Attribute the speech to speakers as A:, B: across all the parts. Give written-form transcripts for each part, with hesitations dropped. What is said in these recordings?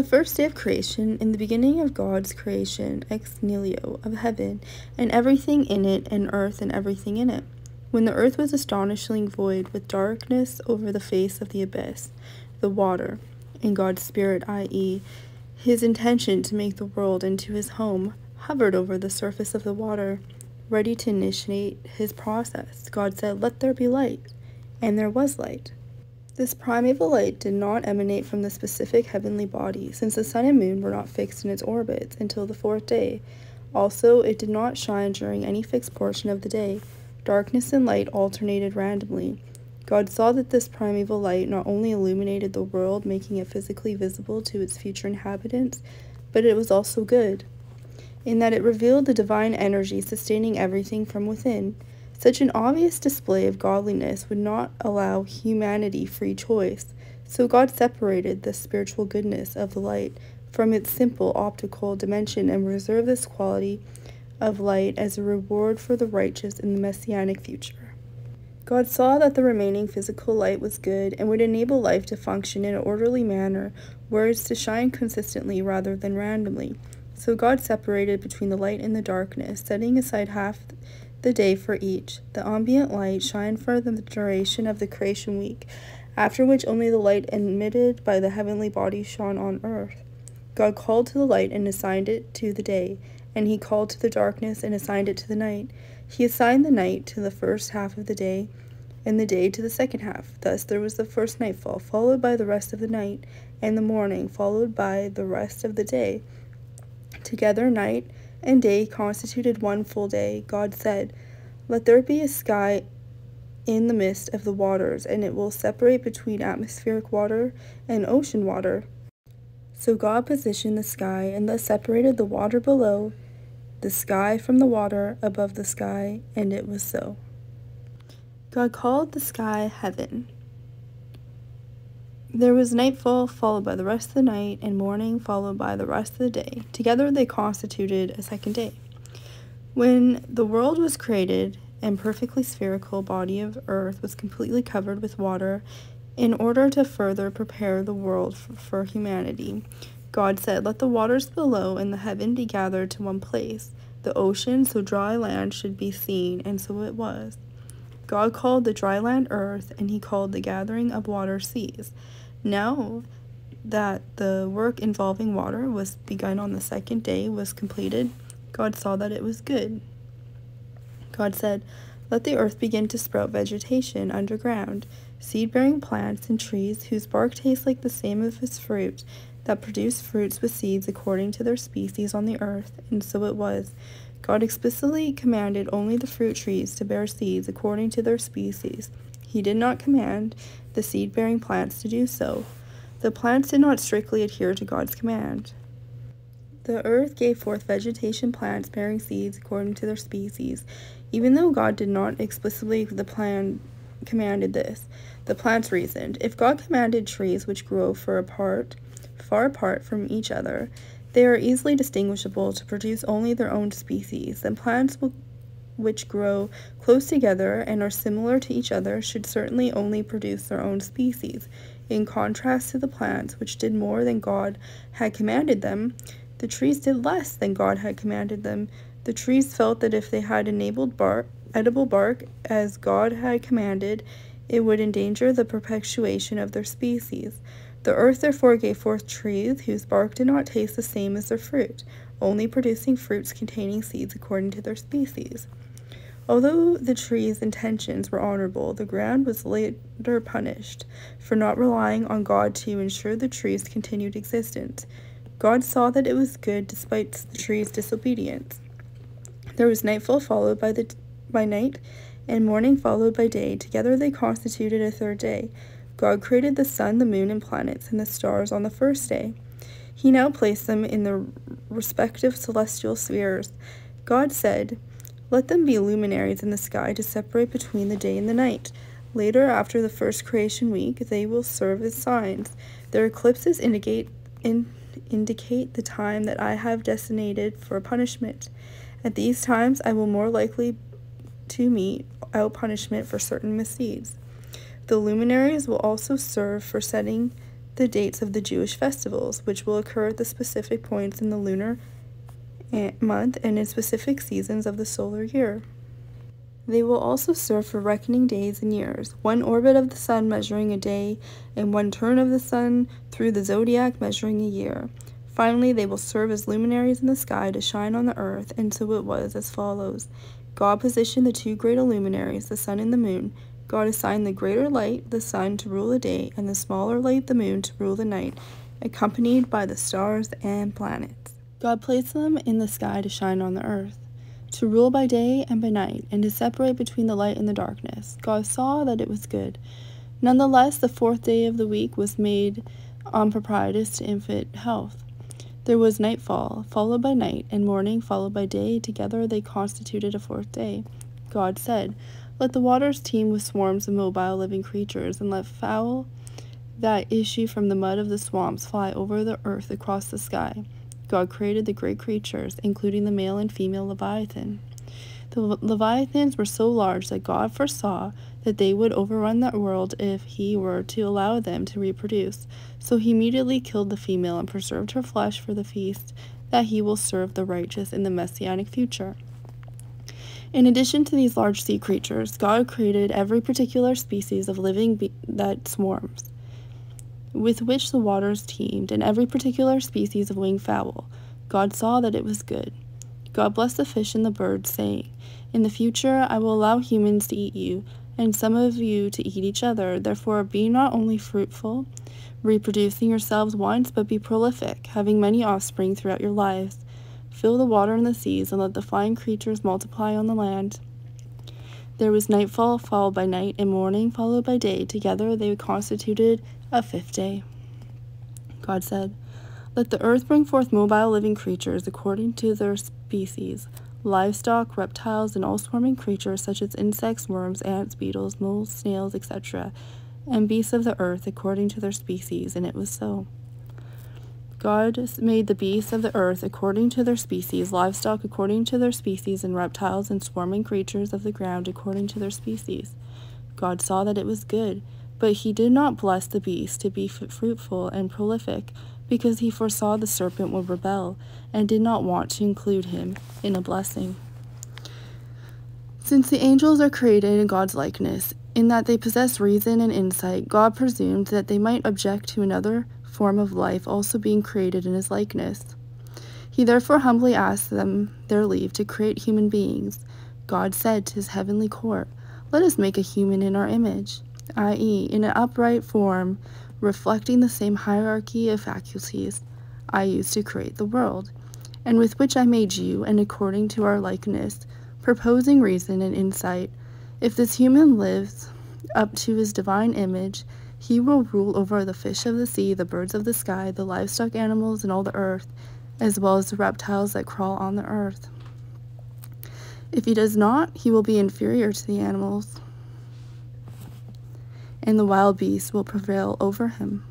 A: the first day of creation, in the beginning of God's creation, ex nihilo, of heaven, and everything in it, and earth, and everything in it, when the earth was astonishingly void, with darkness over the face of the abyss, the water, and God's Spirit, i.e., his intention to make the world into his home, hovered over the surface of the water, ready to initiate his process. God said, "Let there be light," and there was light. This primeval light did not emanate from the specific heavenly body, since the sun and moon were not fixed in its orbits until the fourth day. Also, it did not shine during any fixed portion of the day. Darkness and light alternated randomly. God saw that this primeval light not only illuminated the world, making it physically visible to its future inhabitants, but it was also good, in that it revealed the divine energy sustaining everything from within. Such an obvious display of godliness would not allow humanity free choice, so God separated the spiritual goodness of the light from its simple optical dimension and reserved this quality of light as a reward for the righteous in the messianic future. God saw that the remaining physical light was good and would enable life to function in an orderly manner, words to shine consistently rather than randomly. So God separated between the light and the darkness, setting aside half the day for each. The ambient light shined for the duration of the creation week, after which only the light emitted by the heavenly bodies shone on earth. God called to the light and assigned it to the day, and he called to the darkness and assigned it to the night. He assigned the night to the first half of the day, and the day to the second half. Thus there was the first nightfall, followed by the rest of the night, and the morning, followed by the rest of the day. Together night and day constituted one full day. God said, "Let there be a sky in the midst of the waters, and it will separate between atmospheric water and ocean water." So God positioned the sky, and thus separated the water below the sky from the water above the sky, and it was so. God called the sky heaven. There was nightfall, followed by the rest of the night, and morning, followed by the rest of the day. Together they constituted a second day. When the world was created, and perfectly spherical body of earth was completely covered with water, in order to further prepare the world for humanity, God said, "Let the waters below and the heaven be gathered to one place. The ocean, so dry land should be seen," and so it was. God called the dry land earth, and he called the gathering of water seas. Now that the work involving water was begun on the second day was completed, God saw that it was good. God said, "Let the earth begin to sprout vegetation underground, seed-bearing plants and trees whose bark tastes like the same of its fruit, that produce fruits with seeds according to their species on the earth," and so it was. God explicitly commanded only the fruit trees to bear seeds according to their species. He did not command the seed-bearing plants to do so. The plants did not strictly adhere to God's command. The earth gave forth vegetation plants bearing seeds according to their species. Even though God did not explicitly commanded this, the plants reasoned. If God commanded trees which grow far apart from each other, they are easily distinguishable to produce only their own species, then plants which grow close together and are similar to each other should certainly only produce their own species. In contrast to the plants which did more than God had commanded them, the trees did less than God had commanded them. The trees felt that if they had edible bark as God had commanded, it would endanger the perpetuation of their species. The earth therefore gave forth trees whose bark did not taste the same as their fruit, only producing fruits containing seeds according to their species. Although the trees' intentions were honorable, the ground was later punished for not relying on God to ensure the trees' continued existence. God saw that it was good despite the trees' disobedience. There was nightfall followed by night, and morning followed by day. Together they constituted a third day. God created the sun, the moon, and planets, and the stars on the first day. He now placed them in their respective celestial spheres. God said, "Let them be luminaries in the sky to separate between the day and the night." Later, after the first creation week, they will serve as signs. Their eclipses indicate the time that I have designated for punishment. At these times, I will more likely to mete out punishment for certain misdeeds. The luminaries will also serve for setting the dates of the Jewish festivals, which will occur at the specific points in the lunar month and in specific seasons of the solar year. They will also serve for reckoning days and years, one orbit of the sun measuring a day, and one turn of the sun through the zodiac measuring a year. Finally, they will serve as luminaries in the sky to shine on the earth, and so it was as follows. God positioned the two greater luminaries, the sun and the moon. God assigned the greater light, the sun, to rule the day, and the smaller light, the moon, to rule the night, accompanied by the stars and planets. God placed them in the sky to shine on the earth, to rule by day and by night, and to separate between the light and the darkness. God saw that it was good. Nonetheless, the fourth day of the week was made unpropitious to infant health. There was nightfall, followed by night, and morning, followed by day. Together they constituted a fourth day. God said, "Let the waters teem with swarms of mobile living creatures, and let fowl that issue from the mud of the swamps fly over the earth across the sky." God created the great creatures, including the male and female Leviathan. The Leviathans were so large that God foresaw that they would overrun the world if he were to allow them to reproduce. So he immediately killed the female and preserved her flesh for the feast that he will serve the righteous in the messianic future. In addition to these large sea creatures, God created every particular species of living that swarms, with which the waters teemed, and every particular species of winged fowl. God saw that it was good. God blessed the fish and the birds, saying, "In the future I will allow humans to eat you, and some of you to eat each other. Therefore be not only fruitful, reproducing yourselves once, but be prolific, having many offspring throughout your lives. Fill the water in the seas, and let the flying creatures multiply on the land." There was nightfall, followed by night, and morning, followed by day. Together they constituted a fifth day. God said, "Let the earth bring forth mobile living creatures according to their species, livestock, reptiles, and all swarming creatures such as insects, worms, ants, beetles, moles, snails, etc., and beasts of the earth according to their species." And it was so. God made the beasts of the earth according to their species, livestock according to their species, and reptiles and swarming creatures of the ground according to their species. God saw that it was good, but he did not bless the beast to be fruitful and prolific, because he foresaw the serpent would rebel, and did not want to include him in a blessing. Since the angels are created in God's likeness, in that they possess reason and insight, God presumed that they might object to another form of life also being created in his likeness. He therefore humbly asked them their leave to create human beings. God said to his heavenly court, "Let us make a human in our image," i.e., in an upright form, reflecting the same hierarchy of faculties I used to create the world, and with which I made you, and according to our likeness, proposing reason and insight. If this human lives up to his divine image, he will rule over the fish of the sea, the birds of the sky, the livestock animals, and all the earth, as well as the reptiles that crawl on the earth. If he does not, he will be inferior to the animals, and the wild beasts will prevail over him.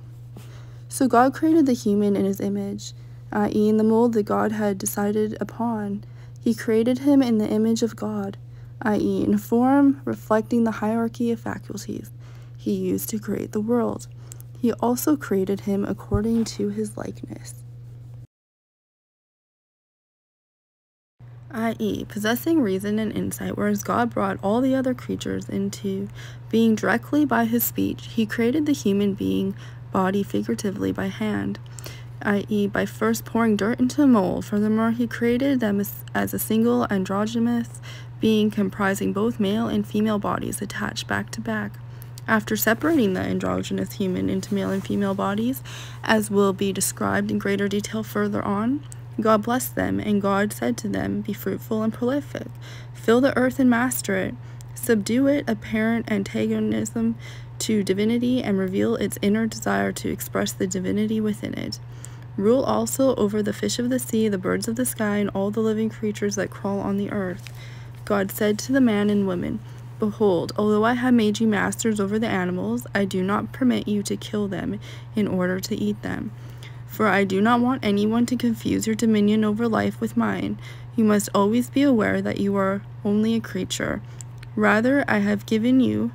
A: So God created the human in his image, i.e., in the mold that God had decided upon. He created him in the image of God, i.e., in a form reflecting the hierarchy of faculties he used to create the world. He also created him according to his likeness, i.e., possessing reason and insight, whereas God brought all the other creatures into being directly by his speech. He created the human being body figuratively by hand, i.e., by first pouring dirt into a mold. Furthermore, he created them as a single androgynous being comprising both male and female bodies attached back to back. After separating the androgynous human into male and female bodies, as will be described in greater detail further on, God blessed them, and God said to them, "Be fruitful and prolific, fill the earth and master it, subdue it, apparent antagonism to divinity, and reveal its inner desire to express the divinity within it. Rule also over the fish of the sea, the birds of the sky, and all the living creatures that crawl on the earth." God said to the man and woman, "Behold, although I have made you masters over the animals, I do not permit you to kill them in order to eat them. For I do not want anyone to confuse your dominion over life with mine. You must always be aware that you are only a creature. Rather, I have given you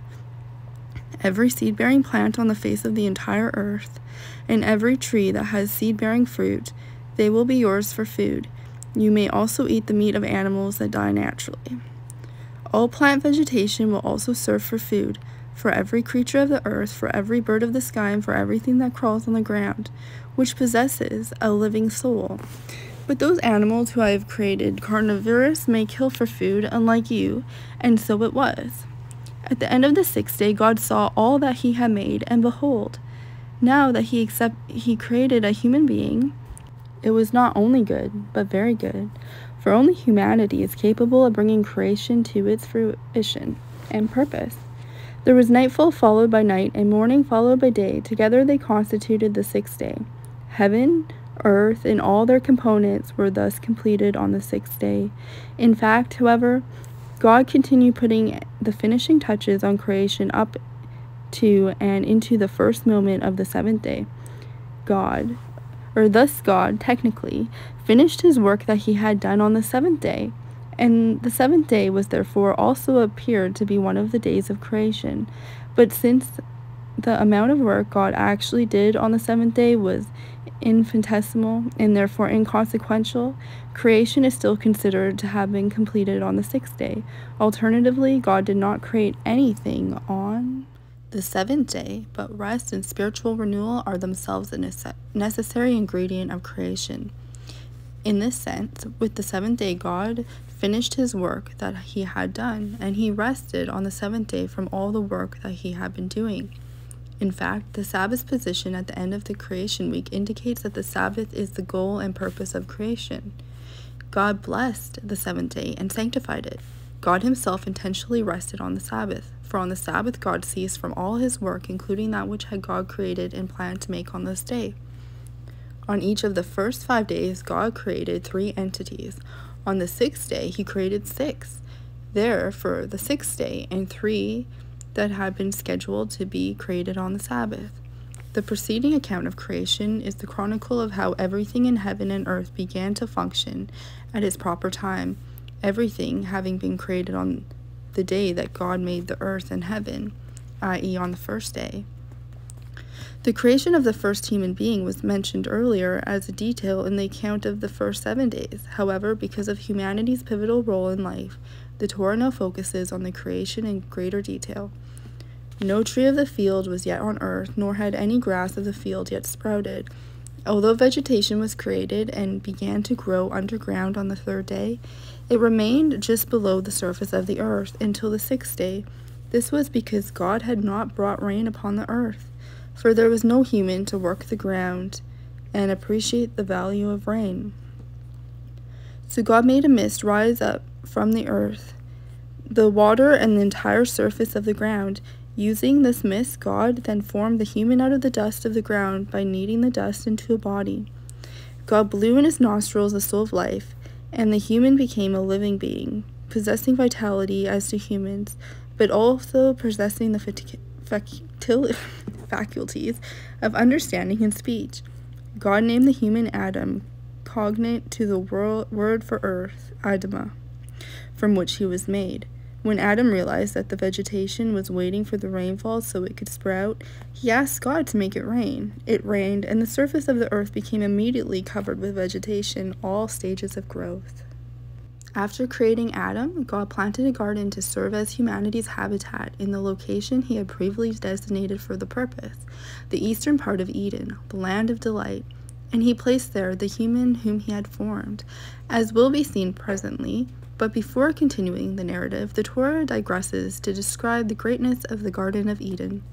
A: every seed-bearing plant on the face of the entire earth, and every tree that has seed-bearing fruit. They will be yours for food. You may also eat the meat of animals that die naturally. All plant vegetation will also serve for food, for every creature of the earth, for every bird of the sky, and for everything that crawls on the ground, which possesses a living soul. But those animals who I have created carnivorous may kill for food, unlike you, and so it was. At the end of the 6th day, God saw all that he had made, and behold, now that he created a human being, it was not only good, but very good. For only humanity is capable of bringing creation to its fruition and purpose. There was nightfall followed by night, and morning followed by day. Together they constituted the 6th day. Heaven, earth, and all their components were thus completed on the 6th day. In fact, however, God continued putting the finishing touches on creation up to and into the first moment of the 7th day. Thus God, technically, finished his work that he had done on the 7th day. And the 7th day was therefore also appeared to be one of the days of creation. But since the amount of work God actually did on the 7th day was infinitesimal and therefore inconsequential, creation is still considered to have been completed on the 6th day. Alternatively, God did not create anything on the 7th day, but rest and spiritual renewal are themselves a necessary ingredient of creation. In this sense, with the 7th day, God finished his work that he had done, and he rested on the 7th day from all the work that he had been doing. In fact, the Sabbath's position at the end of the creation week indicates that the Sabbath is the goal and purpose of creation. God blessed the 7th day and sanctified it. God himself intentionally rested on the Sabbath, for on the Sabbath God ceased from all his work, including that which had God created and planned to make on this day. On each of the first 5 days, God created 3 entities. On the 6th day, he created 6. There for the 6th day, and 3 that had been scheduled to be created on the Sabbath. The preceding account of creation is the chronicle of how everything in heaven and earth began to function at its proper time, everything having been created on the day that God made the earth and heaven, i.e. on the first day. The creation of the first human being was mentioned earlier as a detail in the account of the first 7 days. However, because of humanity's pivotal role in life, the Torah now focuses on the creation in greater detail. No tree of the field was yet on earth, nor had any grass of the field yet sprouted. Although vegetation was created and began to grow underground on the 3rd day, it remained just below the surface of the earth until the 6th day. This was because God had not brought rain upon the earth, for there was no human to work the ground and appreciate the value of rain. So God made a mist rise up from the earth, the water, and the entire surface of the ground. Using this mist, God then formed the human out of the dust of the ground by kneading the dust into a body. God blew in his nostrils the soul of life, and the human became a living being, possessing vitality as do humans, but also possessing the faculties of understanding and speech. God named the human Adam, cognate to the word for earth, Adamah, from which he was made. When Adam realized that the vegetation was waiting for the rainfall so it could sprout, he asked God to make it rain. It rained, and the surface of the earth became immediately covered with vegetation, all stages of growth. After creating Adam, God planted a garden to serve as humanity's habitat in the location he had previously designated for the purpose, the eastern part of Eden, the land of delight, and he placed there the human whom he had formed, as will be seen presently. But before continuing the narrative, the Torah digresses to describe the greatness of the Garden of Eden.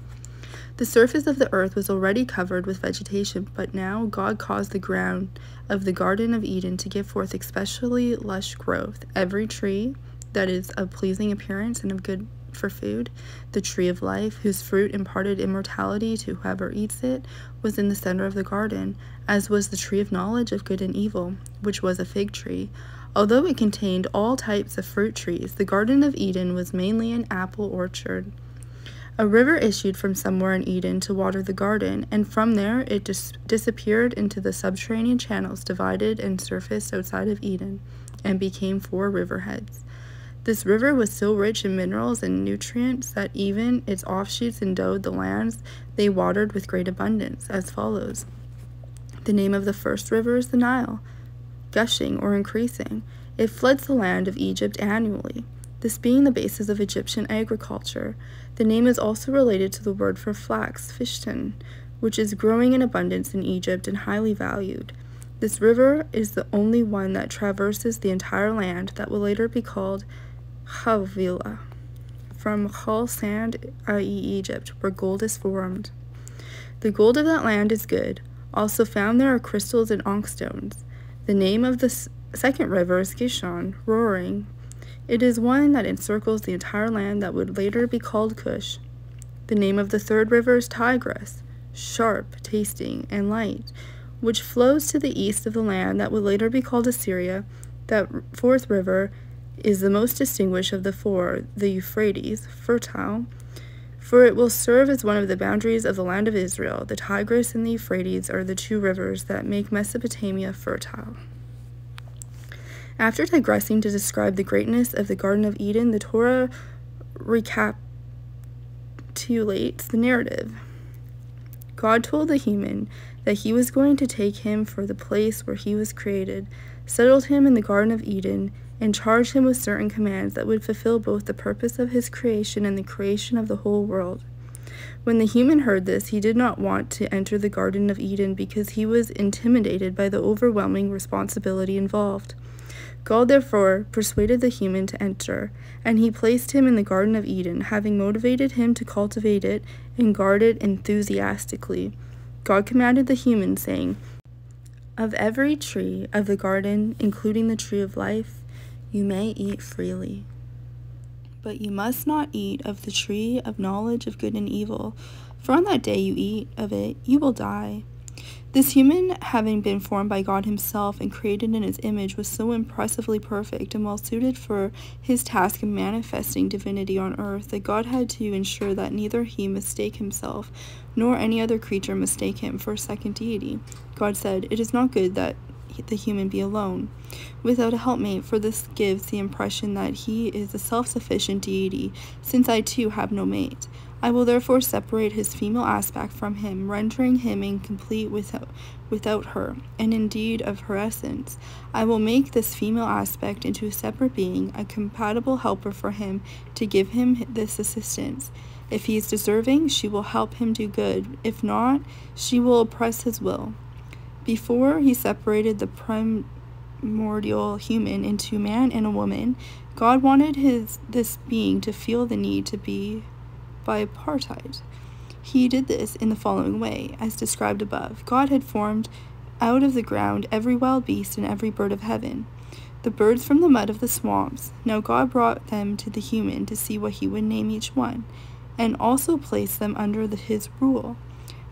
A: The surface of the earth was already covered with vegetation, but now God caused the ground of the Garden of Eden to give forth especially lush growth. Every tree that is of pleasing appearance and of good for food, the tree of life, whose fruit imparted immortality to whoever eats it, was in the center of the garden, as was the tree of knowledge of good and evil, which was a fig tree. Although it contained all types of fruit trees, the Garden of Eden was mainly an apple orchard. A river issued from somewhere in Eden to water the garden, and from there it disappeared into the subterranean channels divided and surfaced outside of Eden, and became 4 riverheads. This river was so rich in minerals and nutrients that even its offshoots endowed the lands they watered with great abundance, as follows. The name of the first river is the Nile, gushing or increasing. It floods the land of Egypt annually, this being the basis of Egyptian agriculture. The name is also related to the word for flax, fishton, which is growing in abundance in Egypt and highly valued. This river is the only one that traverses the entire land that will later be called Havilah, from Khal sand, i.e. Egypt, where gold is formed. The gold of that land is good. Also found there are crystals and onyxstones. The name of the second river is Gishon, roaring. It is one that encircles the entire land that would later be called Cush. The name of the third river is Tigris, sharp, tasting, and light, which flows to the east of the land that would later be called Assyria. That fourth river is the most distinguished of the four, the Euphrates, fertile, for it will serve as one of the boundaries of the land of Israel. The Tigris and the Euphrates are the two rivers that make Mesopotamia fertile. After digressing to describe the greatness of the Garden of Eden, the Torah recapitulates the narrative. God told the human that he was going to take him for the place where he was created, settled him in the Garden of Eden, and charged him with certain commands that would fulfill both the purpose of his creation and the creation of the whole world. When the human heard this, he did not want to enter the Garden of Eden because he was intimidated by the overwhelming responsibility involved. God therefore persuaded the human to enter, and he placed him in the Garden of Eden, having motivated him to cultivate it and guard it enthusiastically. God commanded the human, saying, "Of every tree of the garden, including the tree of life, you may eat freely. But you must not eat of the tree of knowledge of good and evil, for on that day you eat of it, you will die." This human, having been formed by God himself and created in his image, was so impressively perfect and well suited for his task of manifesting divinity on earth that God had to ensure that neither he mistake himself nor any other creature mistake him for a second deity. God said, "It is not good that the human be alone, without a helpmate, for this gives the impression that he is a self-sufficient deity, since I too have no mate. I will therefore separate his female aspect from him, rendering him incomplete without her, and indeed of her essence. I will make this female aspect into a separate being, a compatible helper for him, to give him this assistance. If he is deserving, she will help him do good. If not, she will oppress his will." Before he separated the primordial human into man and a woman, God wanted this being to feel the need to be bipartite. He did this in the following way, as described above. God had formed out of the ground every wild beast and every bird of heaven, the birds from the mud of the swamps. Now God brought them to the human to see what he would name each one, and also place them under his rule.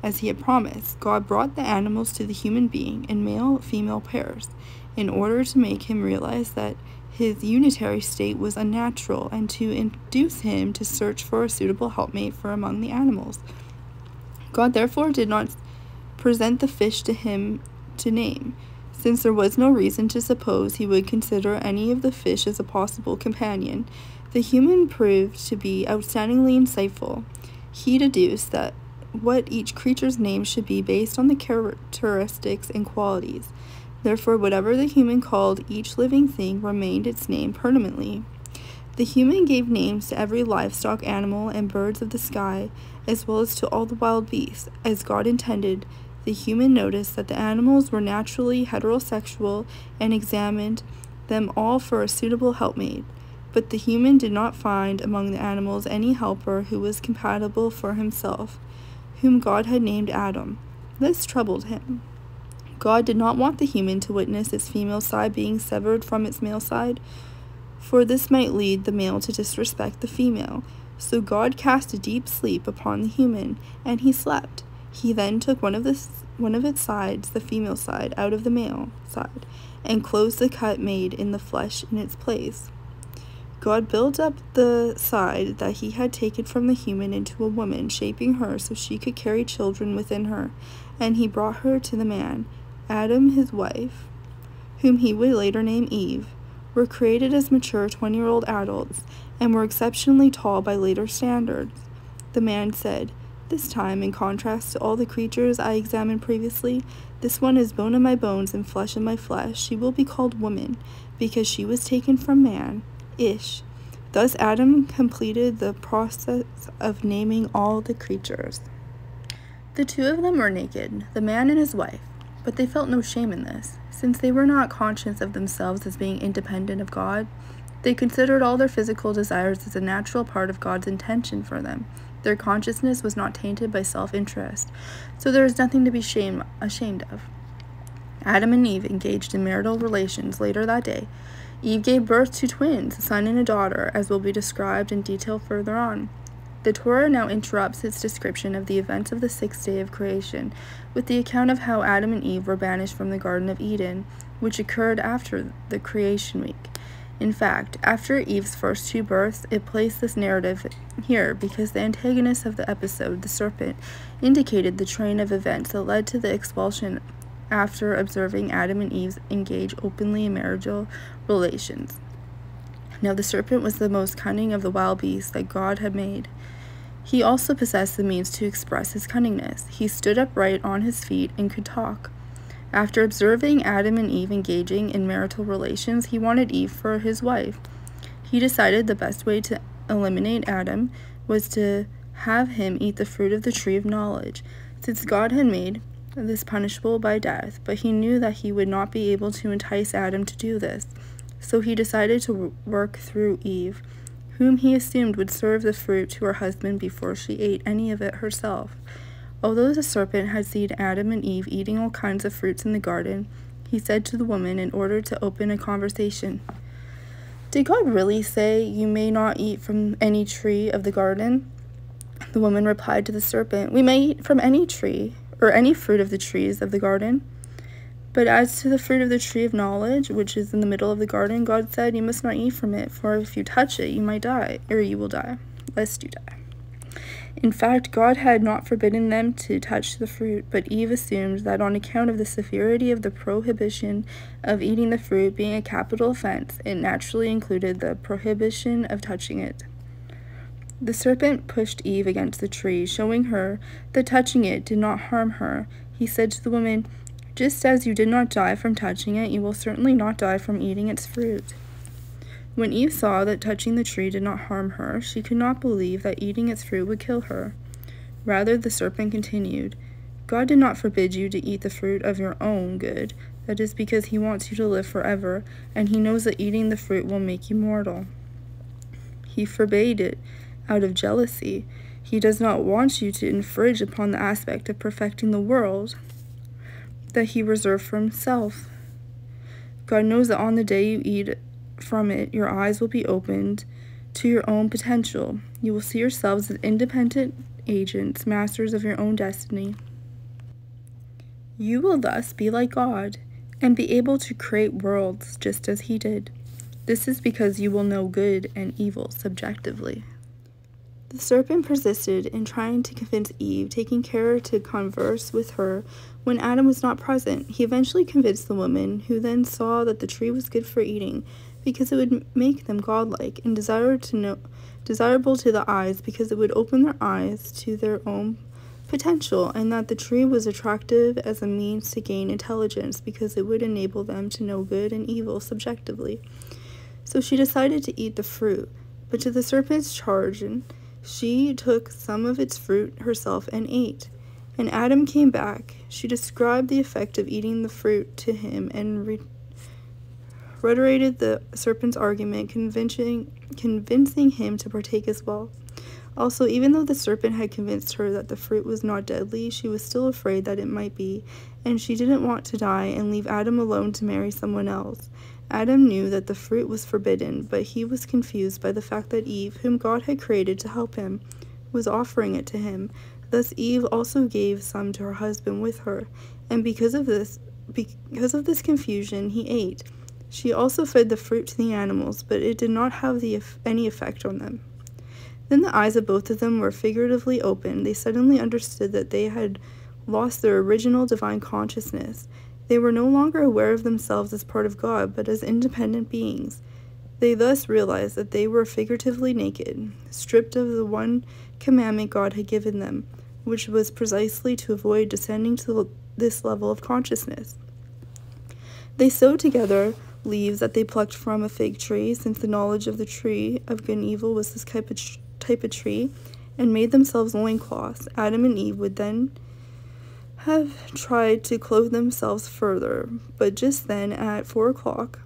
A: As he had promised, God brought the animals to the human being in male-female pairs, in order to make him realize that his unitary state was unnatural and to induce him to search for a suitable helpmate for among the animals. God therefore did not present the fish to him to name, since there was no reason to suppose he would consider any of the fish as a possible companion. The human proved to be outstandingly insightful. He deduced that what each creature's name should be based on the characteristics and qualities. Therefore, whatever the human called each living thing remained its name permanently. The human gave names to every livestock, animal, and birds of the sky, as well as to all the wild beasts. As God intended, the human noticed that the animals were naturally heterosexual and examined them all for a suitable helpmate. But the human did not find among the animals any helper who was compatible for himself, whom God had named Adam. This troubled him. God did not want the human to witness its female side being severed from its male side, for this might lead the male to disrespect the female. So God cast a deep sleep upon the human, and he slept. He then took one of its sides, the female side, out of the male side, and closed the cut made in the flesh in its place. God built up the side that he had taken from the human into a woman, shaping her so she could carry children within her, and he brought her to the man, Adam his wife, whom he would later name Eve. were created as mature 20-year-old adults and were exceptionally tall by later standards. The man said, "This time, in contrast to all the creatures I examined previously, this one is bone of my bones and flesh of my flesh. She will be called woman, because she was taken from man." Ish. Thus Adam completed the process of naming all the creatures. The two of them were naked, the man and his wife, but they felt no shame in this, since they were not conscious of themselves as being independent of God. They considered all their physical desires as a natural part of God's intention for them. Their consciousness was not tainted by self-interest, so there is nothing to be ashamed of. Adam and Eve engaged in marital relations later that day. Eve gave birth to twins, a son and a daughter, as will be described in detail further on. The Torah now interrupts its description of the events of the sixth day of creation with the account of how Adam and Eve were banished from the Garden of Eden, which occurred after the creation week. In fact, after Eve's first two births, it placed this narrative here because the antagonist of the episode, the serpent, indicated the train of events that led to the expulsion after observing Adam and Eve engage openly in marital relations. Now the serpent was the most cunning of the wild beasts that God had made. He also possessed the means to express his cunningness. He stood upright on his feet and could talk. After observing Adam and Eve engaging in marital relations, he wanted Eve for his wife. He decided the best way to eliminate Adam was to have him eat the fruit of the tree of knowledge, since God had made this punishable by death, but he knew that he would not be able to entice Adam to do this. So he decided to work through Eve, whom he assumed would serve the fruit to her husband before she ate any of it herself. Although the serpent had seen Adam and Eve eating all kinds of fruits in the garden, he said to the woman in order to open a conversation, "Did God really say you may not eat from any tree of the garden?" The woman replied to the serpent, "We may eat from any tree, or any fruit of the trees of the garden. But as to the fruit of the tree of knowledge, which is in the middle of the garden, God said, you must not eat from it, for if you touch it, you might die, or you will die, lest you die." In fact, God had not forbidden them to touch the fruit, but Eve assumed that on account of the severity of the prohibition of eating the fruit being a capital offense, it naturally included the prohibition of touching it. The serpent pushed Eve against the tree, showing her that touching it did not harm her. He said to the woman, "Just as you did not die from touching it, you will certainly not die from eating its fruit." When Eve saw that touching the tree did not harm her, she could not believe that eating its fruit would kill her. Rather, the serpent continued, "God did not forbid you to eat the fruit of your own good. That is because he wants you to live forever, and he knows that eating the fruit will make you mortal. He forbade it out of jealousy. He does not want you to infringe upon the aspect of perfecting the world that he reserved for himself. God knows that on the day you eat from it, your eyes will be opened to your own potential. You will see yourselves as independent agents, masters of your own destiny. You will thus be like God and be able to create worlds just as he did. This is because you will know good and evil subjectively." The serpent persisted in trying to convince Eve, taking care to converse with her when Adam was not present. He eventually convinced the woman, who then saw that the tree was good for eating, because it would make them godlike, and desirable to the eyes, because it would open their eyes to their own potential, and that the tree was attractive as a means to gain intelligence, because it would enable them to know good and evil subjectively. So she decided to eat the fruit, but to the serpent's charge, she took some of its fruit herself and ate. And Adam came back. She described the effect of eating the fruit to him and reiterated the serpent's argument, convincing him to partake as well. Also, even though the serpent had convinced her that the fruit was not deadly, she was still afraid that it might be, and she didn't want to die and leave Adam alone to marry someone else. Adam knew that the fruit was forbidden, but he was confused by the fact that Eve, whom God had created to help him, was offering it to him. Thus Eve also gave some to her husband with her, and because of this confusion, he ate. She also fed the fruit to the animals, but it did not have any effect on them. Then the eyes of both of them were figuratively opened. They suddenly understood that they had lost their original divine consciousness. They were no longer aware of themselves as part of God, but as independent beings. They thus realized that they were figuratively naked, stripped of the one commandment God had given them, which was precisely to avoid descending to this level of consciousness. They sewed together leaves that they plucked from a fig tree, since the knowledge of the tree of good and evil was this type of tree, and made themselves loincloths. Adam and Eve would then have tried to clothe themselves further, but just then, at 4 o'clock,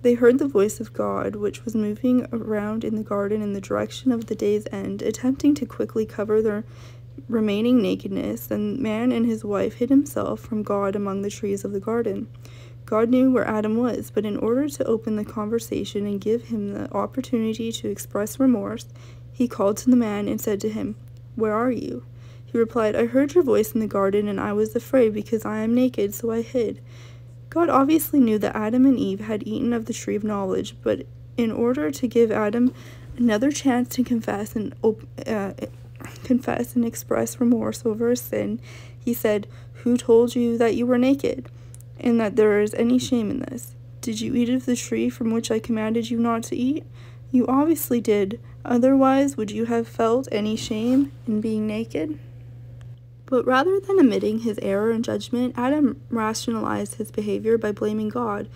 A: they heard the voice of God, which was moving around in the garden in the direction of the day's end, attempting to quickly cover their remaining nakedness. And man and his wife hid himself from God among the trees of the garden. God knew where Adam was, but in order to open the conversation and give him the opportunity to express remorse, he called to the man and said to him, "Where are you?" He replied, "I heard your voice in the garden, and I was afraid because I am naked, so I hid." God obviously knew that Adam and Eve had eaten of the tree of knowledge, but in order to give Adam another chance to confess and express remorse over his sin, he said, "Who told you that you were naked, and that there is any shame in this? Did you eat of the tree from which I commanded you not to eat? You obviously did. Otherwise, would you have felt any shame in being naked?" But rather than admitting his error in judgment, Adam rationalized his behavior by blaming God.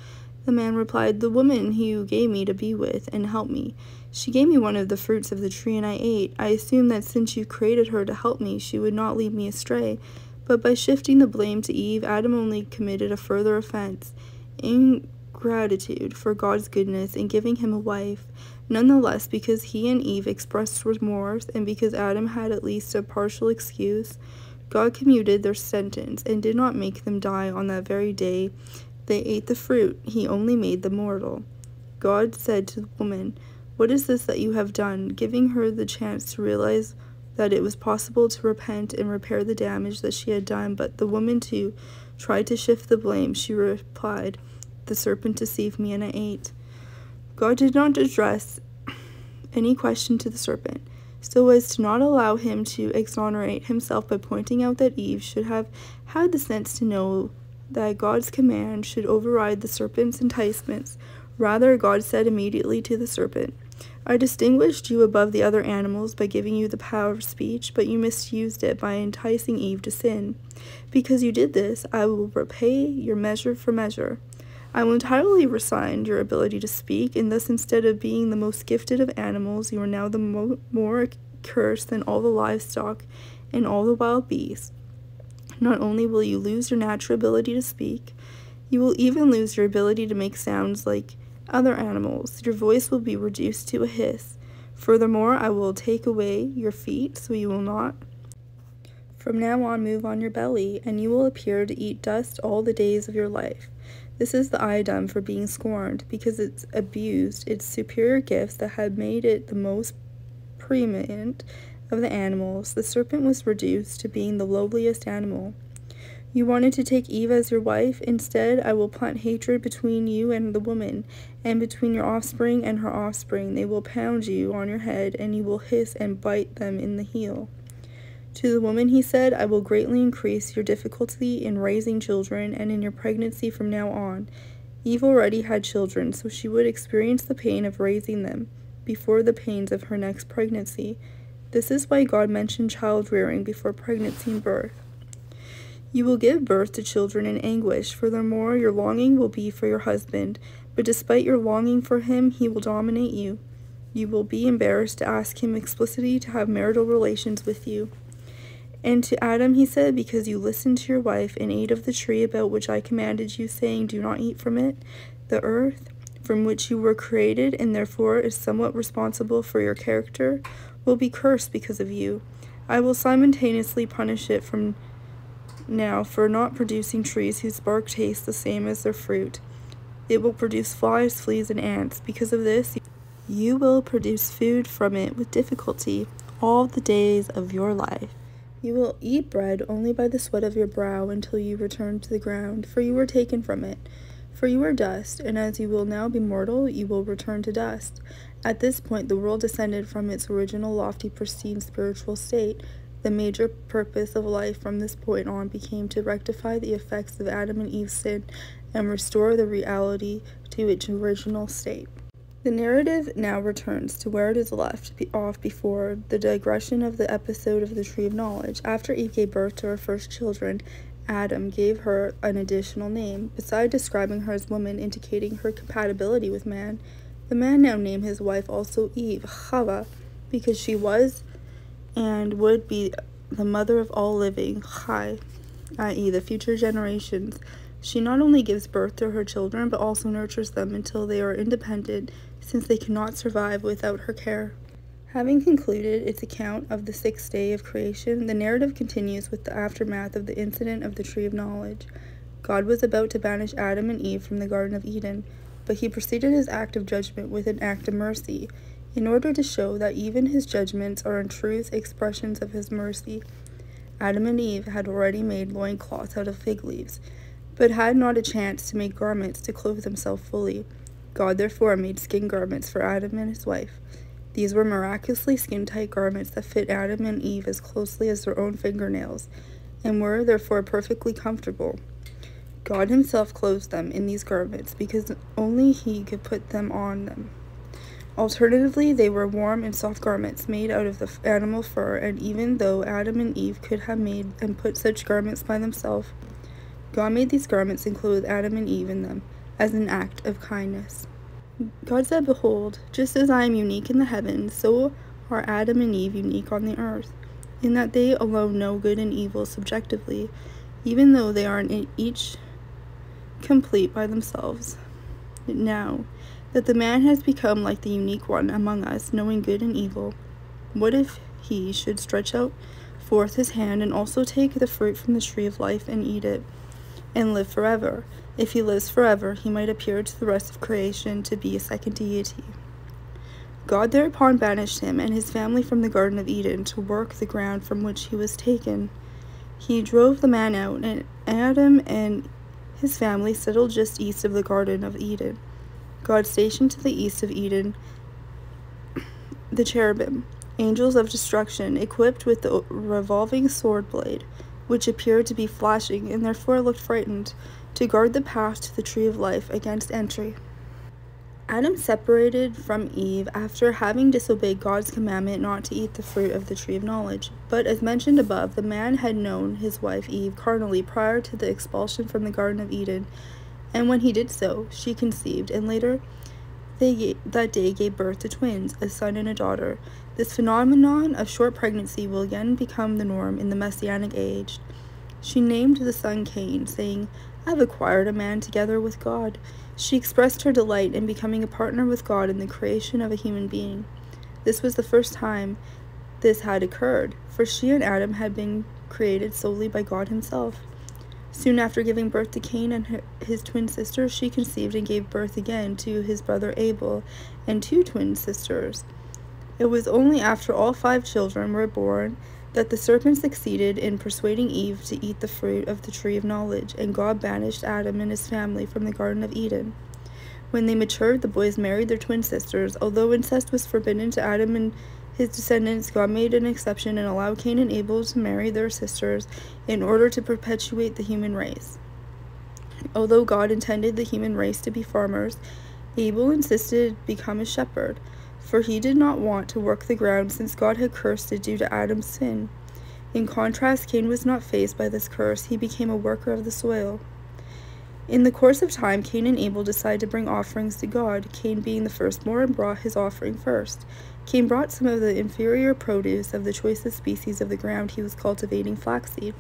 A: The man replied, "The woman you gave me to be with and help me, she gave me one of the fruits of the tree and I ate. I assumed that since you created her to help me, she would not lead me astray." But by shifting the blame to Eve, Adam only committed a further offense, ingratitude for God's goodness in giving him a wife. Nonetheless, because he and Eve expressed remorse, and because Adam had at least a partial excuse, God commuted their sentence and did not make them die on that very day they ate the fruit. He only made them mortal. God said to the woman, "What is this that you have done?" giving her the chance to realize that it was possible to repent and repair the damage that she had done. But the woman, too, tried to shift the blame. She replied, "The serpent deceived me and I ate." God did not address any question to the serpent, so as to not allow him to exonerate himself by pointing out that Eve should have had the sense to know that God's command should override the serpent's enticements. Rather, God said immediately to the serpent, "I distinguished you above the other animals by giving you the power of speech, but you misused it by enticing Eve to sin. Because you did this, I will repay your measure for measure. I will entirely resign your ability to speak, and thus instead of being the most gifted of animals, you are now the more cursed than all the livestock and all the wild beasts. Not only will you lose your natural ability to speak, you will even lose your ability to make sounds like other animals. Your voice will be reduced to a hiss. Furthermore, I will take away your feet, so you will not from now on move on your belly, and you will appear to eat dust all the days of your life." This is the iodine for being scorned, because it's abused its superior gifts that had made it the most preeminent of the animals. The serpent was reduced to being the lowliest animal. "You wanted to take Eve as your wife. Instead, I will plant hatred between you and the woman, and between your offspring and her offspring. They will pound you on your head, and you will hiss and bite them in the heel." To the woman he said, "I will greatly increase your difficulty in raising children and in your pregnancy from now on." Eve already had children, so she would experience the pain of raising them before the pains of her next pregnancy. This is why God mentioned child-rearing before pregnancy and birth. "You will give birth to children in anguish. Furthermore, your longing will be for your husband, but despite your longing for him, he will dominate you. You will be embarrassed to ask him explicitly to have marital relations with you." And to Adam he said, "Because you listened to your wife and ate of the tree about which I commanded you, saying, 'Do not eat from it,' the earth, from which you were created, and therefore is somewhat responsible for your character, will be cursed because of you. I will simultaneously punish it from now for not producing trees whose bark tastes the same as their fruit. It will produce flies, fleas, and ants. Because of this, you will produce food from it with difficulty all the days of your life. You will eat bread only by the sweat of your brow until you return to the ground, for you were taken from it. For you are dust, and as you will now be mortal, you will return to dust." At this point, the world descended from its original lofty, pristine spiritual state. The major purpose of life from this point on became to rectify the effects of Adam and Eve's sin and restore the reality to its original state. The narrative now returns to where it is left off before the digression of the episode of the Tree of Knowledge. After Eve gave birth to her first children, Adam gave her an additional name. Besides describing her as woman, indicating her compatibility with man, the man now named his wife also Eve, Chava, because she was and would be the mother of all living, Chai, i.e. the future generations. She not only gives birth to her children, but also nurtures them until they are independent, since they cannot survive without her care. Having concluded its account of the sixth day of creation, the narrative continues with the aftermath of the incident of the Tree of Knowledge. God was about to banish Adam and Eve from the Garden of Eden, but he preceded his act of judgment with an act of mercy, in order to show that even his judgments are in truth expressions of his mercy. Adam and Eve had already made loincloths out of fig leaves, but had not a chance to make garments to clothe themselves fully. God therefore made skin garments for Adam and his wife. These were miraculously skin-tight garments that fit Adam and Eve as closely as their own fingernails, and were therefore perfectly comfortable. God himself clothed them in these garments, because only he could put them on them. Alternatively, they were warm and soft garments made out of the animal fur, and even though Adam and Eve could have made and put such garments by themselves, God made these garments and clothed Adam and Eve in them, as an act of kindness. God said, "Behold, just as I am unique in the heavens, so are Adam and Eve unique on the earth, in that they alone know good and evil subjectively, even though they are in each complete by themselves. Now that the man has become like the unique one among us, knowing good and evil, what if he should stretch out forth his hand and also take the fruit from the tree of life and eat it, and live forever? If he lives forever, he might appear to the rest of creation to be a second deity." God thereupon banished him and his family from the Garden of Eden to work the ground from which he was taken. He drove the man out, and Adam and his family settled just east of the Garden of Eden. God stationed to the east of Eden the cherubim, angels of destruction, equipped with the revolving sword blade, which appeared to be flashing and therefore looked frightened, to guard the path to the tree of life against entry. Adam separated from Eve after having disobeyed God's commandment not to eat the fruit of the tree of knowledge. But as mentioned above, the man had known his wife Eve carnally prior to the expulsion from the Garden of Eden, and when he did so, she conceived, and later that day gave birth to twins, a son and a daughter. This phenomenon of short pregnancy will again become the norm in the Messianic age. She named the son Cain, saying, "I have acquired a man together with God." She expressed her delight in becoming a partner with God in the creation of a human being. This was the first time this had occurred, for she and Adam had been created solely by God himself. Soon after giving birth to Cain and his twin sister, she conceived and gave birth again to his brother Abel and two twin sisters. It was only after all 5 children were born that the serpent succeeded in persuading Eve to eat the fruit of the tree of knowledge, and God banished Adam and his family from the Garden of Eden. When they matured, the boys married their twin sisters. Although incest was forbidden to Adam and his descendants, God made an exception and allowed Cain and Abel to marry their sisters in order to perpetuate the human race. Although God intended the human race to be farmers, Abel insisted become a shepherd, for he did not want to work the ground since God had cursed it due to Adam's sin. In contrast, Cain was not faced by this curse. He became a worker of the soil. In the course of time, Cain and Abel decided to bring offerings to God. Cain, being the firstborn, brought his offering first. Cain brought some of the inferior produce of the choicest species of the ground he was cultivating, flaxseed,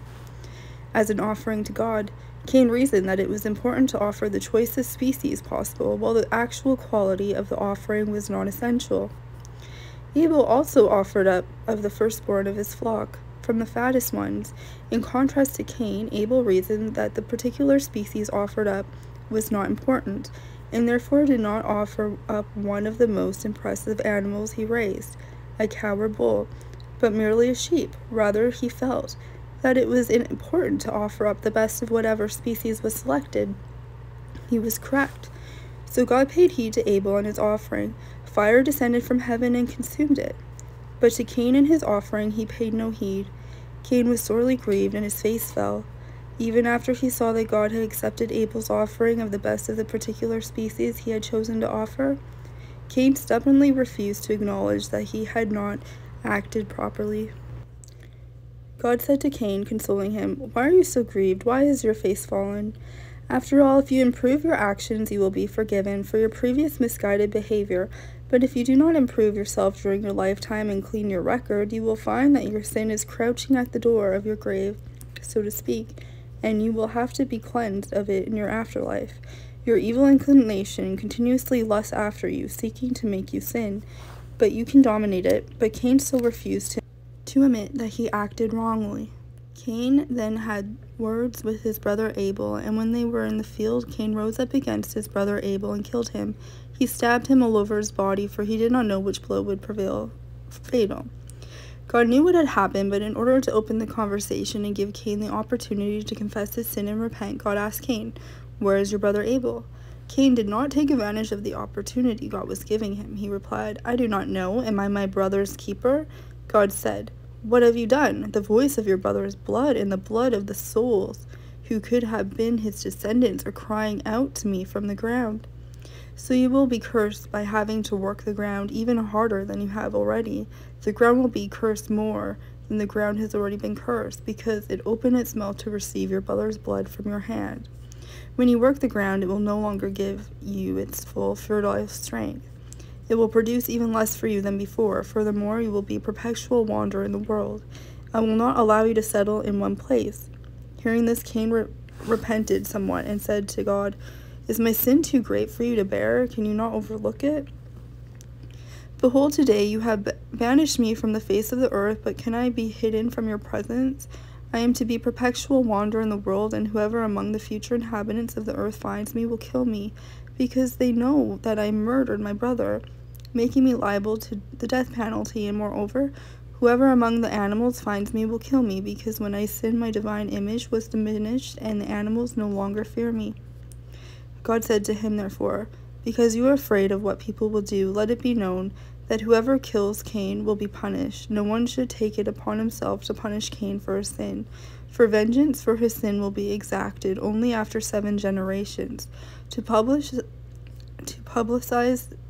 A: as an offering to God. Cain reasoned that it was important to offer the choicest species possible, while the actual quality of the offering was not essential. Abel also offered up of the firstborn of his flock, from the fattest ones. In contrast to Cain, Abel reasoned that the particular species offered up was not important, and therefore did not offer up one of the most impressive animals he raised, a cow or bull, but merely a sheep. Rather, he felt that it was important to offer up the best of whatever species was selected. He was correct. So God paid heed to Abel and his offering. Fire descended from heaven and consumed it. But to Cain and his offering he paid no heed. Cain was sorely grieved, and his face fell. Even after he saw that God had accepted Abel's offering of the best of the particular species he had chosen to offer, Cain stubbornly refused to acknowledge that he had not acted properly. God said to Cain, consoling him, "Why are you so grieved? Why has your face fallen? After all, if you improve your actions, you will be forgiven for your previous misguided behavior. But if you do not improve yourself during your lifetime and clean your record, you will find that your sin is crouching at the door of your grave, so to speak, and you will have to be cleansed of it in your afterlife. Your evil inclination continuously lusts after you, seeking to make you sin, but you can dominate it." But Cain still refused to admit that he acted wrongly. Cain then had words with his brother Abel, and when they were in the field, Cain rose up against his brother Abel and killed him. He stabbed him all over his body, for he did not know which blow would prevail fatal. God knew what had happened, but in order to open the conversation and give Cain the opportunity to confess his sin and repent, God asked Cain, "Where is your brother Abel?" Cain did not take advantage of the opportunity God was giving him. He replied, "I do not know. Am I my brother's keeper?" God said, "What have you done? The voice of your brother's blood and the blood of the souls who could have been his descendants are crying out to me from the ground. So you will be cursed by having to work the ground even harder than you have already. The ground will be cursed more than the ground has already been cursed, because it opened its mouth to receive your brother's blood from your hand. When you work the ground, it will no longer give you its full fertile strength. It will produce even less for you than before. Furthermore, you will be a perpetual wanderer in the world. I will not allow you to settle in one place." Hearing this, Cain repented somewhat and said to God, "Is my sin too great for you to bear? Can you not overlook it? Behold, today you have banished me from the face of the earth, but can I be hidden from your presence? I am to be a perpetual wanderer in the world, and whoever among the future inhabitants of the earth finds me will kill me, because they know that I murdered my brother, making me liable to the death penalty. And moreover, whoever among the animals finds me will kill me, because when I sinned my divine image was diminished, and the animals no longer fear me." God said to him, therefore, "Because you are afraid of what people will do, let it be known that whoever kills Cain will be punished. No one should take it upon himself to punish Cain for his sin, for vengeance for his sin will be exacted only after 7 generations. To publicize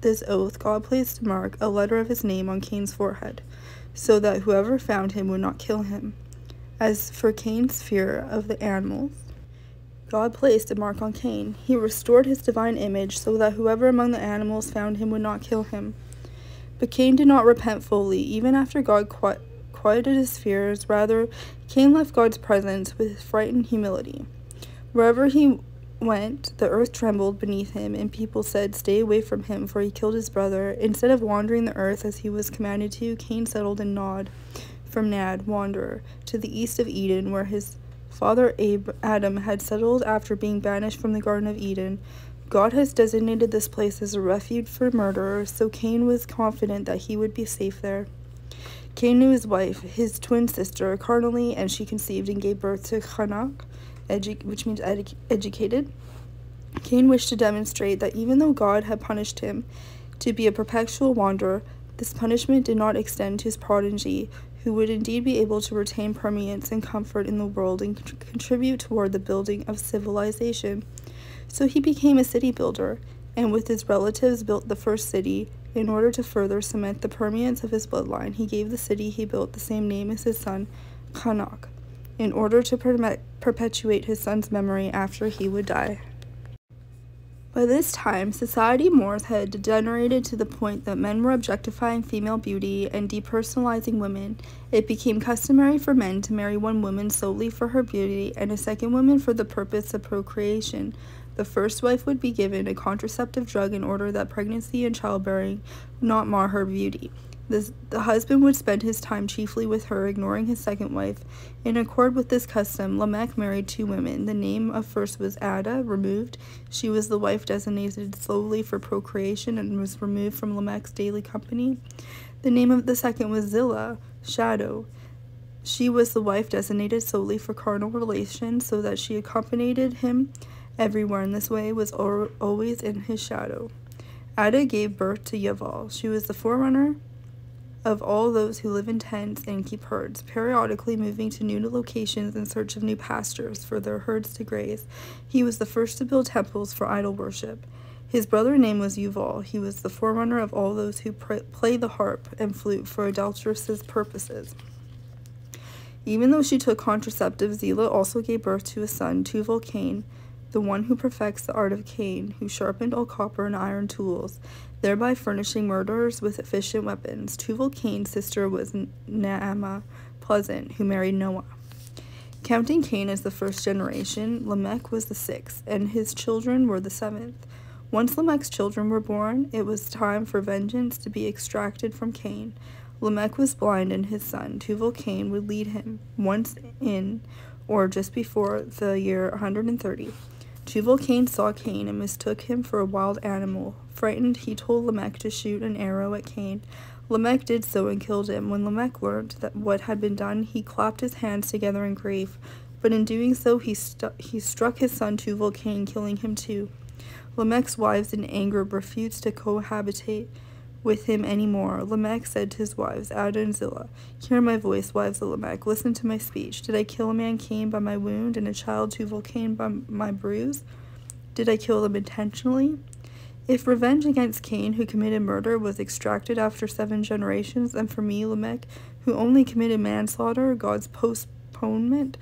A: this oath, God placed a mark, a letter of his name, on Cain's forehead, so that whoever found him would not kill him. As for Cain's fear of the animals, God placed a mark on Cain. He restored his divine image, so that whoever among the animals found him would not kill him. But Cain did not repent fully, even after God quieted his fears. Rather, Cain left God's presence with frightened humility. Wherever he went, the earth trembled beneath him, and people said, "Stay away from him, for he killed his brother." Instead of wandering the earth as he was commanded to, Cain settled in Nod, from Nad, wanderer, to the east of Eden, where his father Adam had settled after being banished from the Garden of Eden. God has designated this place as a refuge for murderers, so Cain was confident that he would be safe there. Cain knew his wife, his twin sister, carnally, and she conceived and gave birth to Hanak, which means educated. Cain wished to demonstrate that even though God had punished him to be a perpetual wanderer, this punishment did not extend to his progeny, who would indeed be able to retain permanence and comfort in the world and contribute toward the building of civilization. So he became a city builder, and with his relatives built the first city. In order to further cement the permanence of his bloodline, he gave the city he built the same name as his son, Hanak, in order to perpetuate his son's memory after he would die. By this time, society mores had degenerated to the point that men were objectifying female beauty and depersonalizing women. It became customary for men to marry one woman solely for her beauty and a second woman for the purpose of procreation. The first wife would be given a contraceptive drug in order that pregnancy and childbearing would not mar her beauty. The husband would spend his time chiefly with her, ignoring his second wife. In accord with this custom, Lamech married 2 women. The name of first was Ada, removed. She was the wife designated solely for procreation and was removed from Lamech's daily company. The name of the second was Zillah, shadow. She was the wife designated solely for carnal relations, so that she accompanied him everywhere in this way, was always in his shadow. Ada gave birth to Yaval. She was the forerunner of all those who live in tents and keep herds, periodically moving to new locations in search of new pastures for their herds to graze. He was the first to build temples for idol worship. His brother's name was Yuval. He was the forerunner of all those who play the harp and flute for adulterous purposes. Even though she took contraceptives, Zillah also gave birth to a son, Tubal-Cain, the one who perfects the art of Cain, who sharpened all copper and iron tools, thereby furnishing murderers with efficient weapons. Tubal-Cain's sister was Naamah Pleasant, who married Noah. Counting Cain as the first generation, Lamech was the sixth, and his children were the seventh. Once Lamech's children were born, it was time for vengeance to be extracted from Cain. Lamech was blind, and his son, Tubal-Cain, would lead him once in, or just before, the year 130. Tubal-Cain saw Cain and mistook him for a wild animal. Frightened, he told Lamech to shoot an arrow at Cain. Lamech did so and killed him. When Lamech learned that what had been done, he clapped his hands together in grief. But in doing so, he struck his son Tubal-Cain, killing him too. Lamech's wives in anger refused to cohabitate with him any more. Lamech said to his wives, Ada and Zillah, "Hear my voice, wives of Lamech. Listen to my speech. Did I kill a man Cain by my wound and a child Tubal-Cain by my bruise? Did I kill them intentionally? If revenge against Cain, who committed murder, was extracted after 7 generations, then for me, Lamech, who only committed manslaughter, God's postponement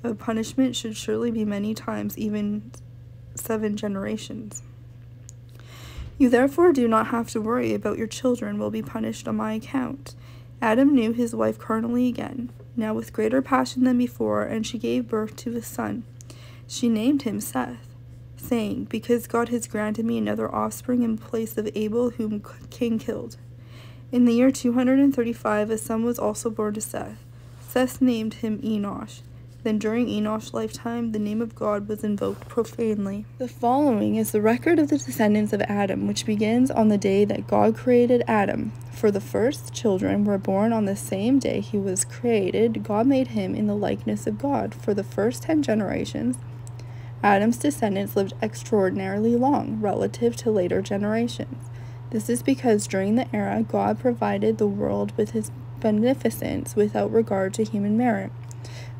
A: of punishment should surely be many times, even 7 generations. You therefore do not have to worry about your children will be punished on my account." Adam knew his wife carnally again, now with greater passion than before, and she gave birth to a son. She named him Seth, saying, "Because God has granted me another offspring in place of Abel, whom Cain killed." In the year 235, a son was also born to Seth. Seth named him Enosh. Then during Enosh's lifetime, the name of God was invoked profanely. The following is the record of the descendants of Adam, which begins on the day that God created Adam. For the first children were born on the same day he was created. God made him in the likeness of God. For the first 10 generations, Adam's descendants lived extraordinarily long relative to later generations. This is because during the era, God provided the world with his beneficence without regard to human merit.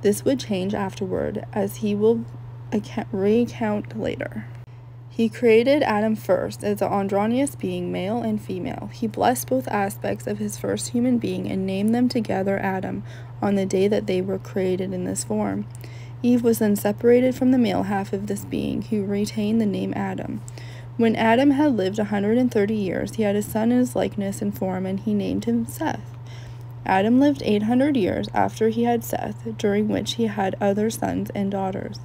A: This would change afterward, as he will recount later. He created Adam first as an androgynous being, male and female. He blessed both aspects of his first human being and named them together Adam on the day that they were created in this form. Eve was then separated from the male half of this being, who retained the name Adam. When Adam had lived 130 years, he had a son in his likeness and form, and he named him Seth. Adam lived 800 years after he had Seth, during which he had other sons and daughters.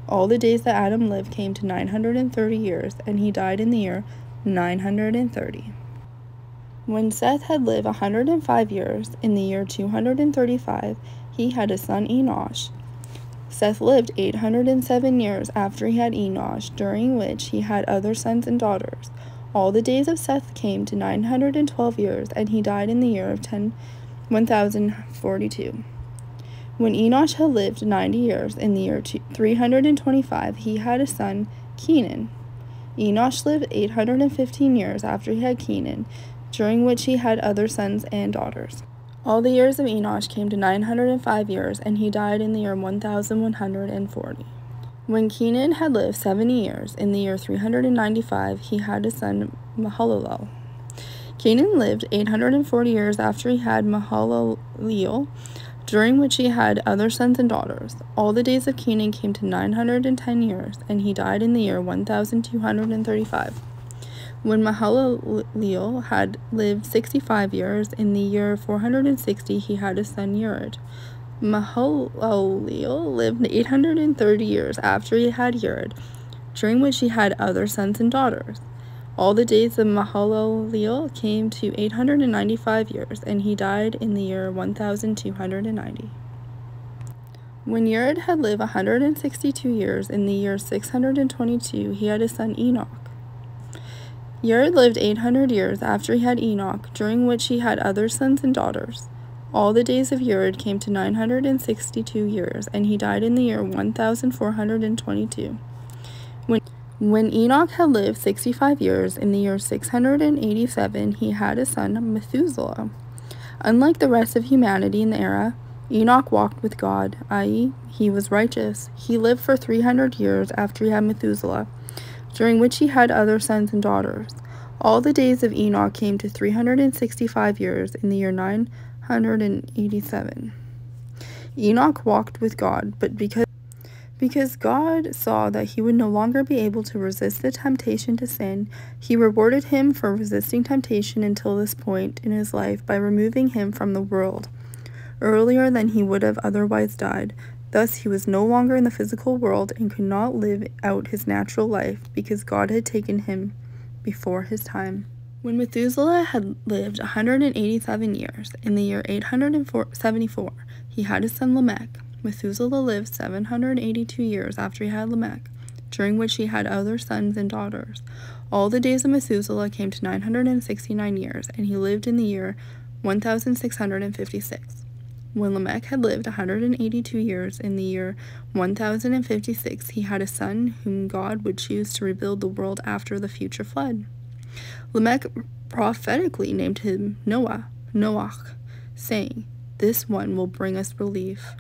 A: All the days that Adam lived came to 930 years, and he died in the year 930. When Seth had lived 105 years, in the year 235, he had a son Enosh. Seth lived 807 years after he had Enosh, during which he had other sons and daughters. All the days of Seth came to 912 years, and he died in the year of 1042. When Enosh had lived 90 years, in the year 325, he had a son, Kenan. Enosh lived 815 years after he had Kenan, during which he had other sons and daughters. All the years of Enosh came to 905 years, and he died in the year 1140. When Kenan had lived 70 years, in the year 395, he had a son, Mahalalel. Kenan lived 840 years after he had Mahalalel, during which he had other sons and daughters. All the days of Kenan came to 910 years, and he died in the year 1235. When Mahalalel had lived 65 years, in the year 460, he had a son, Yered. Mahalalel lived 830 years after he had Yered, during which he had other sons and daughters. All the days of Mahalalel came to 895 years, and he died in the year 1290. When Yered had lived 162 years, in the year 622, he had a son Enoch. Yered lived 800 years after he had Enoch, during which he had other sons and daughters. All the days of Yered came to 962 years, and he died in the year 1422. When Enoch had lived 65 years, in the year 687, he had a son, Methuselah. Unlike the rest of humanity in the era, Enoch walked with God, i.e., he was righteous. He lived for 300 years after he had Methuselah, during which he had other sons and daughters. All the days of Enoch came to 365 years in the year 987. Enoch walked with God, but because God saw that he would no longer be able to resist the temptation to sin, he rewarded him for resisting temptation until this point in his life by removing him from the world earlier than he would have otherwise died. Thus, he was no longer in the physical world and could not live out his natural life because God had taken him before his time. When Methuselah had lived 187 years, in the year 874, he had his son Lamech. Methuselah lived 782 years after he had Lamech, during which he had other sons and daughters. All the days of Methuselah came to 969 years, and he lived in the year 1656. When Lamech had lived 182 years, in the year 1056, he had a son whom God would choose to rebuild the world after the future flood. Lamech prophetically named him Noach, saying, "This one will bring us relief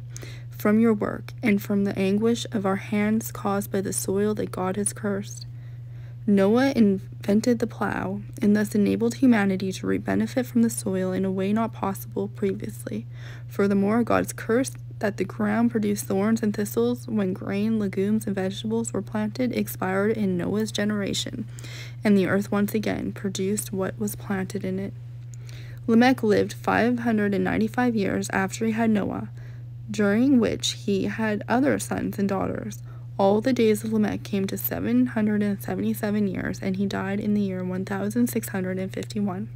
A: from your work and from the anguish of our hands caused by the soil that God has cursed." Noah invented the plow and thus enabled humanity to reap benefit from the soil in a way not possible previously. Furthermore, God's curse that the ground produced thorns and thistles when grain, legumes, and vegetables were planted expired in Noah's generation, and the earth once again produced what was planted in it. Lamech lived 595 years after he had Noah, during which he had other sons and daughters. All the days of Lamech came to 777 years, and he died in the year 1651.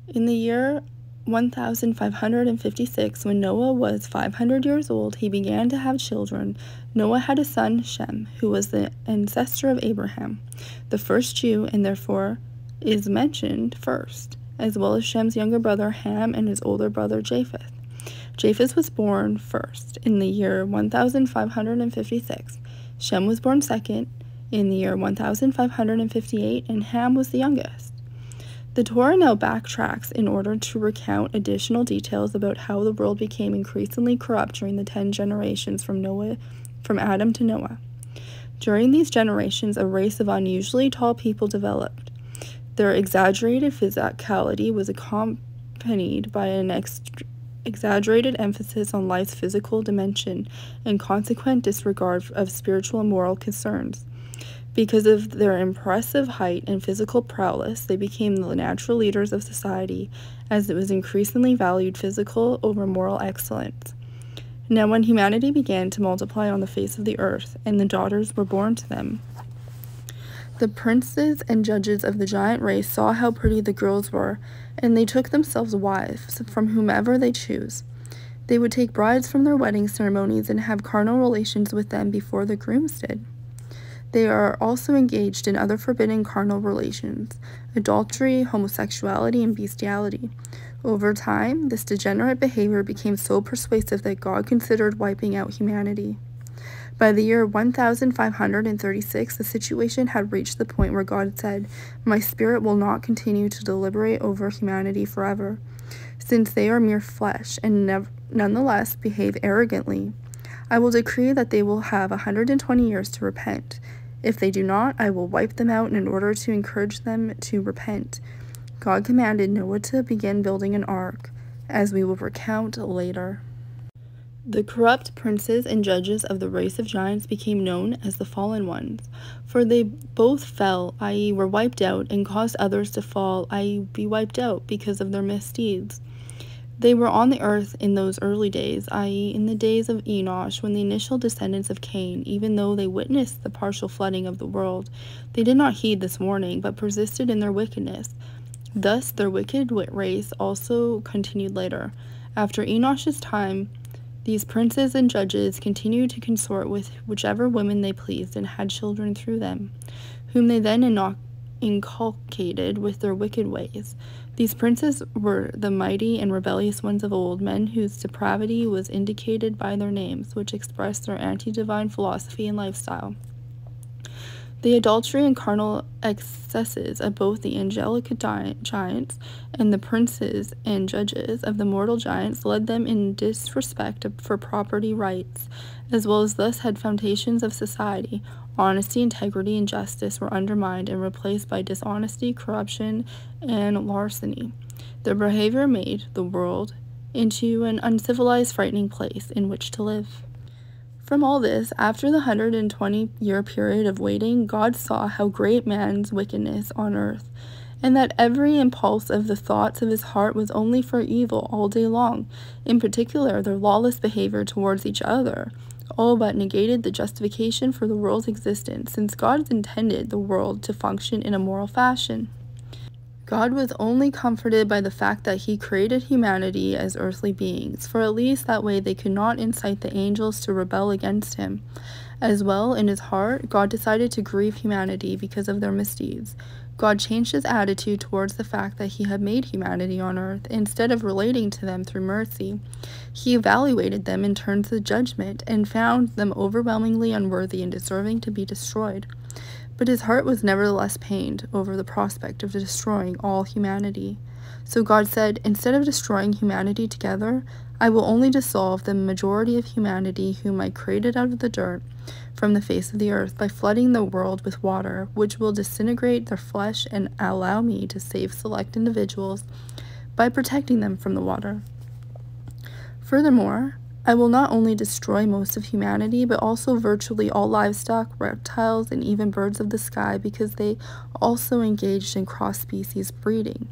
A: In the year 1556, when Noah was 500 years old, he began to have children. Noah had a son, Shem, who was the ancestor of Abraham, the first Jew, and therefore is mentioned first, as well as Shem's younger brother Ham and his older brother Japheth. Japheth was born first in the year 1556. Shem was born second in the year 1558, and Ham was the youngest. The Torah now backtracks in order to recount additional details about how the world became increasingly corrupt during the 10 generations from Adam to Noah. During these generations, a race of unusually tall people developed. Their exaggerated physicality was accompanied by an exaggerated emphasis on life's physical dimension and consequent disregard of spiritual and moral concerns. Because of their impressive height and physical prowess, they became the natural leaders of society, as it was increasingly valued physical over moral excellence. Now when humanity began to multiply on the face of the earth, and the daughters were born to them, the princes and judges of the giant race saw how pretty the girls were, and they took themselves wives from whomever they chose. They would take brides from their wedding ceremonies and have carnal relations with them before the grooms did. They are also engaged in other forbidden carnal relations, adultery, homosexuality, and bestiality. Over time, this degenerate behavior became so persuasive that God considered wiping out humanity. By the year 1536, the situation had reached the point where God said, "My spirit will not continue to deliberate over humanity forever, since they are mere flesh and nonetheless behave arrogantly. I will decree that they will have 120 years to repent. If they do not, I will wipe them out in order to encourage them to repent." God commanded Noah to begin building an ark, as we will recount later. The corrupt princes and judges of the race of giants became known as the fallen ones, for they both fell, i.e. were wiped out, and caused others to fall, i.e. be wiped out, because of their misdeeds. They were on the earth in those early days, i.e. in the days of Enosh, when the initial descendants of Cain, even though they witnessed the partial flooding of the world, they did not heed this warning, but persisted in their wickedness. Thus their wicked race also continued later. After Enosh's time, these princes and judges continued to consort with whichever women they pleased and had children through them, whom they then inculcated with their wicked ways. These princes were the mighty and rebellious ones of old, men whose depravity was indicated by their names, which expressed their anti-divine philosophy and lifestyle. The adultery and carnal excesses of both the angelic giants and the princes and judges of the mortal giants led them in disrespect for property rights, as well as thus had foundations of society. Honesty, integrity, and justice were undermined and replaced by dishonesty, corruption, and larceny. Their behavior made the world into an uncivilized, frightening place in which to live. From all this, after the 120-year period of waiting, God saw how great man's wickedness on earth, and that every impulse of the thoughts of his heart was only for evil all day long, in particular their lawless behavior towards each other, all but negated the justification for the world's existence, since God intended the world to function in a moral fashion. God was only comforted by the fact that he created humanity as earthly beings, for at least that way they could not incite the angels to rebel against him. As well, in his heart, God decided to grieve humanity because of their misdeeds. God changed his attitude towards the fact that he had made humanity on earth. Instead of relating to them through mercy, he evaluated them in terms of judgment and found them overwhelmingly unworthy and deserving to be destroyed. But his heart was nevertheless pained over the prospect of destroying all humanity. So God said, instead of destroying humanity together, I will only dissolve the majority of humanity whom I created out of the dirt from the face of the earth by flooding the world with water, which will disintegrate their flesh and allow me to save select individuals by protecting them from the water. Furthermore, I will not only destroy most of humanity, but also virtually all livestock, reptiles, and even birds of the sky, because they also engaged in cross-species breeding.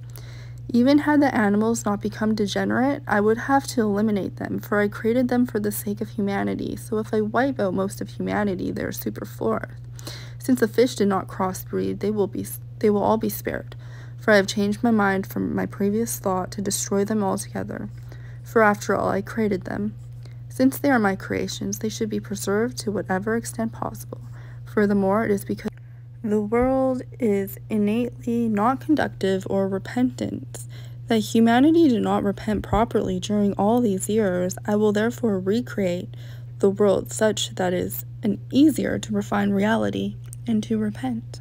A: Even had the animals not become degenerate, I would have to eliminate them, for I created them for the sake of humanity. So if I wipe out most of humanity, they are superfluous. Since the fish did not crossbreed, they will all be spared, for I have changed my mind from my previous thought to destroy them altogether. For after all, I created them. Since they are my creations, they should be preserved to whatever extent possible. Furthermore, it is because the world is innately not conducive or repentant that humanity did not repent properly during all these years. I will therefore recreate the world such that it is easier to refine reality and to repent.